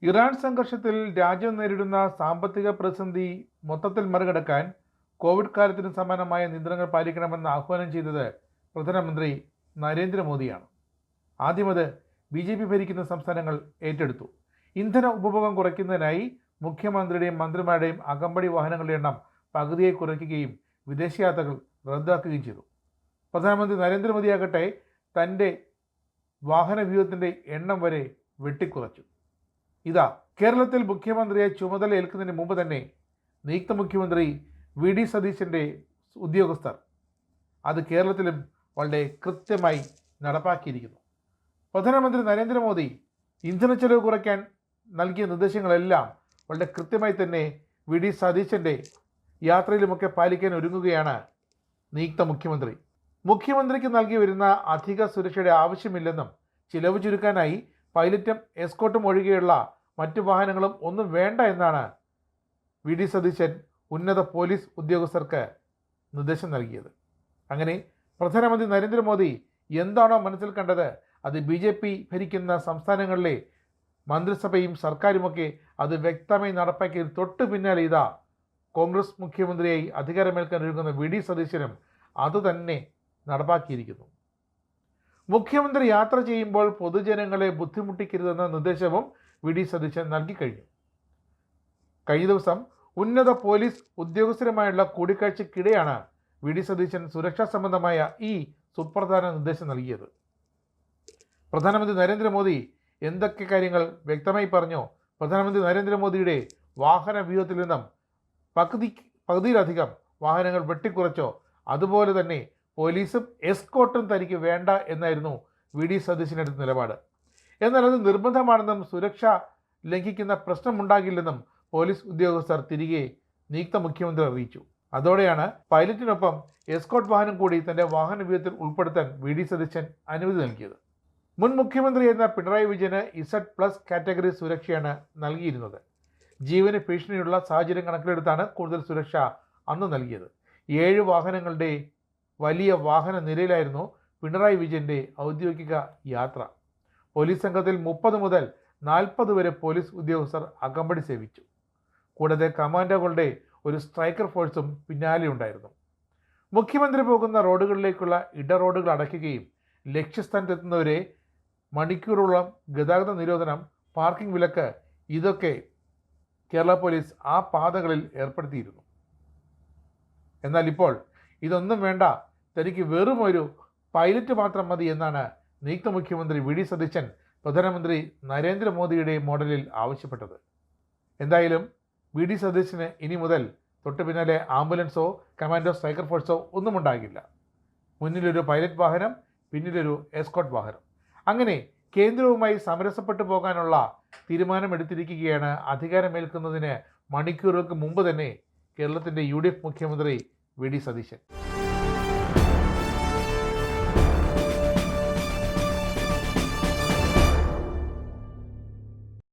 Iran സംഘർഷത്തിൽ രാജ്യം നേരിടുന്ന സാമ്പത്തിക പ്രതിസന്ധി മൊത്തത്തിൽ മറികടക്കാൻ കോവിഡ് കാലത്തിന് സമാനമായ നിയന്ത്രണങ്ങൾ പാലിക്കണമെന്ന് ആഹ്വാനം ചെയ്തത് പ്രധാനമന്ത്രി നരേന്ദ്രമോദിയാണ്. ആദ്യമത് BJP ഭരിക്കുന്ന സംസ്ഥാനങ്ങൾ ഏറ്റെടുത്തു. ഇന്ധന ഉപഭോഗം കുറയ്ക്കുന്നതിനായി മുഖ്യമന്ത്രിയുടെയും മന്ത്രിമാരുടെയും അകമ്പടി വാഹനങ്ങളുടെ എണ്ണം പകുതിയായി കുറയ്ക്കുകയും വിദേശയാത്രകൾ റദ്ദാക്കുകയും ചെയ്തു. പ്രധാനമന്ത്രി നരേന്ദ്രമോദിയാകട്ടെ തൻ്റെ വാഹന വ്യൂഹത്തിൻ്റെ എണ്ണം വരെ വെട്ടിക്കുറച്ചു. ഇതാ കേരളത്തിൽ മുഖ്യമന്ത്രിയെ ചുമതല ഏൽക്കുന്നതിന് മുമ്പ് തന്നെ നിയുക്ത മുഖ്യമന്ത്രി VD സതീശൻ്റെ ഉദ്യോഗസ്ഥർ അത് കേരളത്തിലും വളരെ കൃത്യമായി നടപ്പാക്കിയിരിക്കുന്നു. പ്രധാനമന്ത്രി നരേന്ദ്രമോദി ഇന്ധനച്ചെലവ് കുറയ്ക്കാൻ നൽകിയ നിർദ്ദേശങ്ങളെല്ലാം വളരെ കൃത്യമായി തന്നെ VD സതീശൻ്റെ യാത്രയിലുമൊക്കെ പാലിക്കാൻ ഒരുങ്ങുകയാണ് നിയുക്ത മുഖ്യമന്ത്രി. മുഖ്യമന്ത്രിക്ക് നൽകി വരുന്ന അധിക സുരക്ഷയുടെ ആവശ്യമില്ലെന്നും ചിലവ് ചുരുക്കാനായി പൈലറ്റും എസ്കോർട്ടും ഒഴികെയുള്ള മറ്റു വാഹനങ്ങളും ഒന്നും വേണ്ട എന്നാണ് VD സതീശൻ ഉന്നത പോലീസ് ഉദ്യോഗസ്ഥർക്ക് നിർദ്ദേശം നൽകിയത്. അങ്ങനെ പ്രധാനമന്ത്രി നരേന്ദ്രമോദി എന്താണോ മനസ്സിൽ കണ്ടത് അത് BJP ഭരിക്കുന്ന സംസ്ഥാനങ്ങളിലെ മന്ത്രിസഭയും സർക്കാരുമൊക്കെ അത് വ്യക്തമായി നടപ്പാക്കിയത് തൊട്ട് പിന്നാലെ ഇതാ കോൺഗ്രസ് മുഖ്യമന്ത്രിയായി അധികാരമേൽക്കാൻ ഒരുങ്ങുന്ന VD സതീശനും അതുതന്നെ നടപ്പാക്കിയിരിക്കുന്നു. മുഖ്യമന്ത്രി യാത്ര ചെയ്യുമ്പോൾ പൊതുജനങ്ങളെ ബുദ്ധിമുട്ടിക്കരുതെന്ന നിർദ്ദേശവും VD സതീശൻ നൽകിക്കഴിഞ്ഞു. കഴിഞ്ഞ ദിവസം ഉന്നത പോലീസ് ഉദ്യോഗസ്ഥരുമായുള്ള കൂടിക്കാഴ്ചയ്ക്കിടെയാണ് VD സതീശൻ സുരക്ഷാ സംബന്ധമായ ഈ സുപ്രധാന നിർദ്ദേശം നൽകിയത്. പ്രധാനമന്ത്രി നരേന്ദ്രമോദി എന്തൊക്കെ കാര്യങ്ങൾ വ്യക്തമായി പറഞ്ഞോ, പ്രധാനമന്ത്രി നരേന്ദ്രമോദിയുടെ വാഹന വ്യൂഹത്തിൽ നിന്നും പകുതിയിലധികം വാഹനങ്ങൾ വെട്ടിക്കുറച്ചോ അതുപോലെ തന്നെ പോലീസും എസ്കോർട്ടും തനിക്ക് വേണ്ട എന്നായിരുന്നു VD സതീശനെടുത്ത നിലപാട്. എന്നാൽ അത് നിർബന്ധമാണെന്നും സുരക്ഷ ലംഘിക്കുന്ന പ്രശ്നമുണ്ടാകില്ലെന്നും പോലീസ് ഉദ്യോഗസ്ഥർ തിരികെ നിയുക്ത മുഖ്യമന്ത്രി അറിയിച്ചു. അതോടെയാണ് പൈലറ്റിനൊപ്പം എസ്കോർട്ട് വാഹനം കൂടി തൻ്റെ വാഹന വ്യൂഹത്തിൽ ഉൾപ്പെടുത്താൻ VD സതീശൻ അനുമതി നൽകിയത്. മുൻ മുഖ്യമന്ത്രി എന്ന പിണറായി വിജയന് Z+ കാറ്റഗറി സുരക്ഷയാണ് നൽകിയിരുന്നത്. ജീവന് ഭീഷണിയുള്ള സാഹചര്യം കണക്കിലെടുത്താണ് കൂടുതൽ സുരക്ഷ അന്ന് നൽകിയത്. 7 വാഹനങ്ങളുടെ വലിയ വാഹന നിരയിലായിരുന്നു പിണറായി വിജയൻ്റെ ഔദ്യോഗിക യാത്ര. പോലീസ് സംഘത്തിൽ 30 മുതൽ 40 വരെ പോലീസ് ഉദ്യോഗസ്ഥർ അകമ്പടി സേവിച്ചു. കൂടാതെ കമാൻഡോകളുടെ ഒരു സ്ട്രൈക്കർ ഫോഴ്സും പിന്നാലെ ഉണ്ടായിരുന്നു. മുഖ്യമന്ത്രി പോകുന്ന റോഡുകളിലേക്കുള്ള ഇടറോഡുകൾ അടയ്ക്കുകയും ലക്ഷ്യസ്ഥാനത്തെത്തുന്നവരെ മണിക്കൂറോളം ഗതാഗത നിരോധനം, പാർക്കിംഗ് വിലക്ക് ഇതൊക്കെ കേരള പോലീസ് ആ പാതകളിൽ ഏർപ്പെടുത്തിയിരുന്നു. എന്നാൽ ഇപ്പോൾ ഇതൊന്നും വേണ്ട, തനിക്ക് വെറും ഒരു പൈലറ്റ് മാത്രം മതി എന്നാണ് നിയുക്ത മുഖ്യമന്ത്രി VD സതീശൻ പ്രധാനമന്ത്രി നരേന്ദ്രമോദിയുടെ മോഡലിൽ ആവശ്യപ്പെട്ടത്. എന്തായാലും VD സതീശന് ഇനി മുതൽ തൊട്ട് പിന്നാലെ ആംബുലൻസോ കമാൻഡോ സ്ട്രൈക്കർ ഫോഴ്സോ ഒന്നും ഉണ്ടാകില്ല. മുന്നിലൊരു പൈലറ്റ് വാഹനം, പിന്നിലൊരു എസ്കോർട്ട് വാഹനം. അങ്ങനെ കേന്ദ്രവുമായി സമരസപ്പെട്ടു പോകാനുള്ള തീരുമാനമെടുത്തിരിക്കുകയാണ് അധികാരമേൽക്കുന്നതിന് മണിക്കൂറുകൾക്ക് മുമ്പ് തന്നെ കേരളത്തിൻ്റെ UDF മുഖ്യമന്ത്രി VD സതീശൻ.